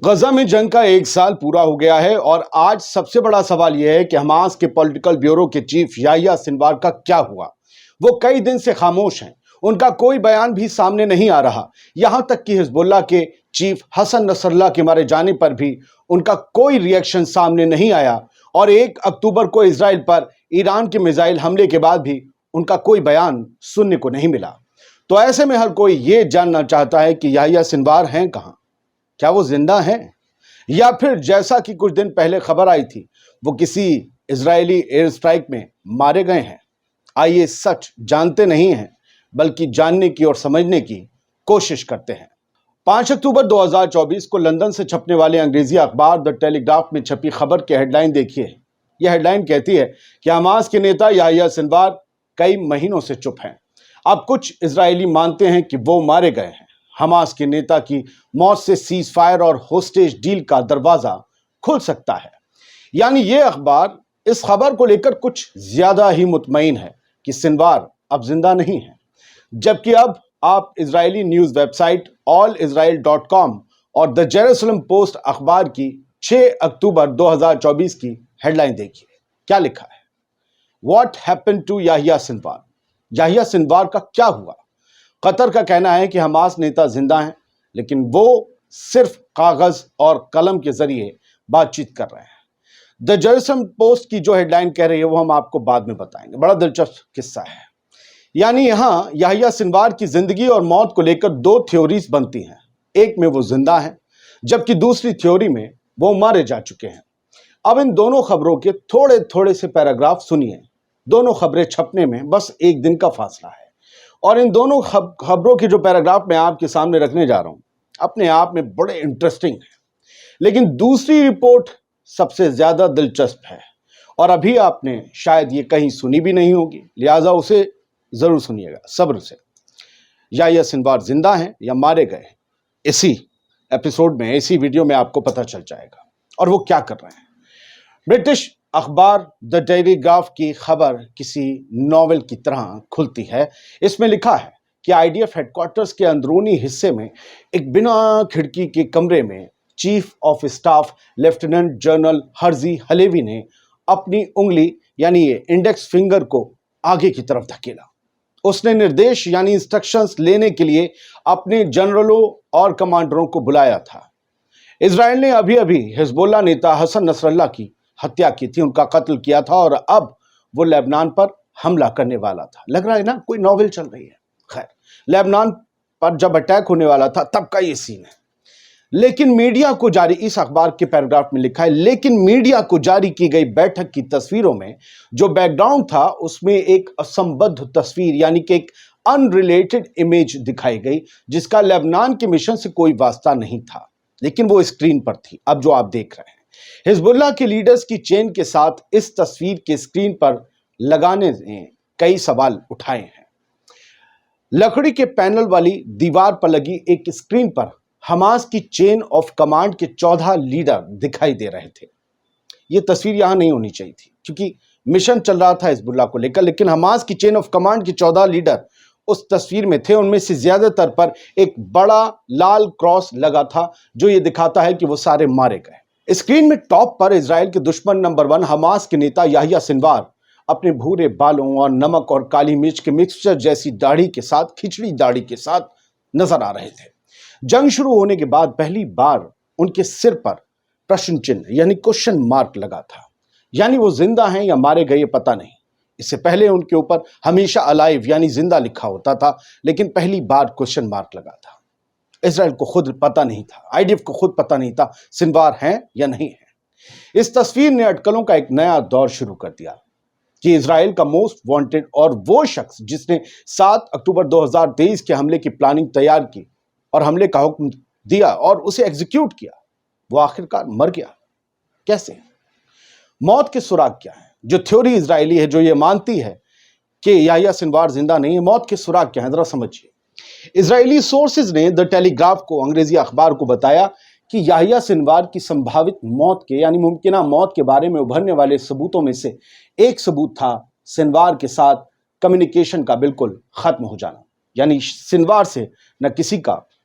غزہ میں جنگ کا 1 سال پورا ہو گیا ہے اور آج سب سے بڑا سوال یہ ہے کہ حماس کے پولیٹیکل بیورو کے چیف یحییٰ سنوار کا کیا ہوا۔ وہ کئی دن سے خاموش ہیں، ان کا کوئی بیان بھی سامنے نہیں آ رہا، یہاں تک کہ حزب اللہ کے چیف حسن نصر اللہ کے مارے جانے پر بھی ان کا کوئی ری ایکشن سامنے نہیں آیا، اور 1 اکتوبر کو اسرائیل پر ایران کے میزائل حملے کے بعد بھی ان کا کوئی بیان سننے کو نہیں ملا۔ تو ایسے میں ہر کوئی یہ جاننا چاہتا ہے کہ یحییٰ سنوار ہیں کہاں؟ کیا وہ زندہ ہیں، یا پھر جیسا کہ کچھ دن پہلے خبر آئی تھی وہ کسی اسرائیلی ایئر اسٹرائک میں مارے گئے ہیں؟ آئیے سچ جانتے نہیں ہیں بلکہ جاننے کی اور سمجھنے کی کوشش کرتے ہیں۔ 5 اکتوبر 2024 کو لندن سے چھپنے والے انگریزی اخبار دی ٹیلی گراف میں چھپی خبر کی ہیڈ لائن دیکھیے۔ یہ ہیڈ لائن کہتی ہے کہ حماس کے نیتا یحییٰ سنوار کئی مہینوں سے چپ ہیں۔ اب کچھ اسرائیلی مانتے ہیں کہ وہ مارے گئے ہیں۔ حماس کے نیتا کی موت سے سیز فائر اور ہوسٹیج ڈیل کا دروازہ کھل سکتا ہے۔ یعنی یہ اخبار اس خبر کو لے کر کچھ زیادہ ہی مطمئن ہے کہ سنوار اب زندہ نہیں ہے، جبکہ اب آپ اسرائیلی نیوز ویب سائٹ allisrael.com اور دی جیروسلم پوسٹ اخبار کی 6 اکتوبر 2024 کی ہیڈ لائن دیکھیے۔ کیا لکھا ہے؟ واٹ ہیپن ٹو یحییٰ سنوار؟ یحییٰ سنوار کا کیا ہوا؟ قطر کا کہنا ہے کہ حماس نیتا زندہ ہیں، لیکن وہ صرف کاغذ اور قلم کے ذریعے بات چیت کر رہے ہیں۔ دی جیروسلم پوسٹ کی جو ہیڈ لائن کہہ رہی ہے وہ ہم آپ کو بعد میں بتائیں گے۔ بڑا دلچسپ قصہ ہے۔ یعنی یہاں یحییٰ سنوار کی زندگی اور موت کو لے کر 2 تھیوریز بنتی ہیں۔ ایک میں وہ زندہ ہیں، جبکہ دوسری تھیوری میں وہ مارے جا چکے ہیں۔ اب ان دونوں خبروں کے تھوڑے تھوڑے سے پیراگراف سنیے۔ دونوں خبریں چھپنے میں بس 1 دن کا فاصلہ ہے، اور ان دونوں خبروں کے جو پیراگراف میں آپ کے سامنے رکھنے جا رہا ہوں اپنے آپ میں بڑے انٹرسٹنگ ہیں، لیکن دوسری رپورٹ سب سے زیادہ دلچسپ ہے، اور ابھی آپ نے شاید یہ کہیں سنی بھی نہیں ہوگی، لہٰذا اسے ضرور سنیے گا صبر سے۔ یحییٰ سنوار زندہ ہیں یا مارے گئے ہیں، اسی ایپیسوڈ میں، اسی ویڈیو میں آپ کو پتہ چل جائے گا۔ اور وہ کیا کر رہے ہیں؟ برٹش اخبار دی ٹیلی گراف کی خبر کسی ناول کی طرح کھلتی ہے۔ اس میں لکھا ہے کہ I D F headquarters کے اندرونی حصے میں ایک بنا کھڑکی کے کمرے میں chief of staff lieutenant general Herzi Halevi نے اپنی انگلی یعنی انڈیکس فنگر کو آگے کی طرف دھکیلا۔ اس نے نردیش یعنی انسٹرکشنز لینے کے لیے اپنے جنرلوں اور کمانڈروں کو بلایا تھا۔ اسرائیل نے ابھی حزب اللہ نیتا حسن نصر اللہ کی ہتیا کی تھی، ان کا قتل کیا تھا، اور اب وہ لبنان پر حملہ کرنے والا تھا۔ لگ رہا ہے نا کوئی ناول چل رہی ہے۔ خیر، لبنان پر جب اٹیک ہونے والا تھا تب کا یہ سین ہے۔ لیکن میڈیا کو جاری، اس اخبار کے پیراگراف میں لکھا ہے، لیکن میڈیا کو جاری کی گئی بیٹھک کی تصویروں میں جو بیک گراؤنڈ تھا اس میں ایک اسمبدھ تصویر یعنی کہ ایک ان ریلیٹڈ امیج دکھائی گئی جس کا لبنان کے مشن سے کوئی واسطہ نہیں تھا، لیکن وہ اسکرین پر تھی۔ اب جو آپ دیکھ رہے ہیں، حزب اللہ کے لیڈرز کی چین کے ساتھ اس تصویر کے اسکرین پر لگانے نے کئی سوال اٹھائے ہیں۔ لکڑی کے پینل والی دیوار پر لگی ایک اسکرین پر حماس کی چین آف کمانڈ کے 14 لیڈر دکھائی دے رہے تھے۔ یہ تصویر یہاں نہیں ہونی چاہیے تھی کیونکہ مشن چل رہا تھا حزب اللہ کو لے کر، لیکن حماس کی چین آف کمانڈ کے 14 لیڈر اس تصویر میں تھے۔ ان میں سے زیادہ تر پر ایک بڑا لال کراس لگا تھا جو یہ دکھاتا ہے کہ وہ سارے مارے گئے۔ اسکرین میں ٹاپ پر اسرائیل کے دشمن نمبر 1 حماس کے نیتا یحییٰ سنوار اپنے بھورے بالوں اور نمک اور کالی مرچ کے مکسچر جیسی داڑھی کے ساتھ، کھچڑی داڑھی کے ساتھ نظر آ رہے تھے۔ جنگ شروع ہونے کے بعد پہلی بار ان کے سر پر پرشن چنہ یعنی کوشچن مارک لگا تھا، یعنی وہ زندہ ہیں یا مارے گئے یہ پتہ نہیں۔ اس سے پہلے ان کے اوپر ہمیشہ الائیو یعنی زندہ لکھا ہوتا تھا، لیکن پہلی بار کوشچن مارک لگا تھا۔ اسرائیل کو خود پتہ نہیں تھا، آئی ڈی ایف کو خود پتہ نہیں تھا سنوار ہیں یا نہیں ہیں۔ اس تصویر نے اٹکلوں کا ایک نیا دور شروع کر دیا کہ اسرائیل کا موسٹ وانٹڈ اور وہ شخص جس نے 7 اکتوبر 2023 کے حملے کی پلاننگ تیار کی اور حملے کا حکم دیا اور اسے ایگزیکیوٹ کیا، وہ آخرکار مر گیا۔ کیسے؟ موت کے سراغ کیا ہیں؟ جو تھیوری اسرائیلی ہے جو یہ مانتی ہے کہ یحییٰ سنوار زندہ نہیں ہے، موت کے سراغ کیا ہیں ذرا سمجھیے۔ اسرائیلی سورسز نے دی ٹیلی گراف کو، انگریزی اخبار کو بتایا کہ یحییٰ سنوار کی سمبھاوت موت کے یعنی ممکنہ موت کے بارے میں ابھرنے والے ثبوتوں میں سے ایک ثبوت تھا سنوار کے ساتھ کمیونیکیشن کا بالکل ختم ہو جانا، یعنی سنوار سے نہ کسی کا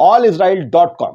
allisrael.com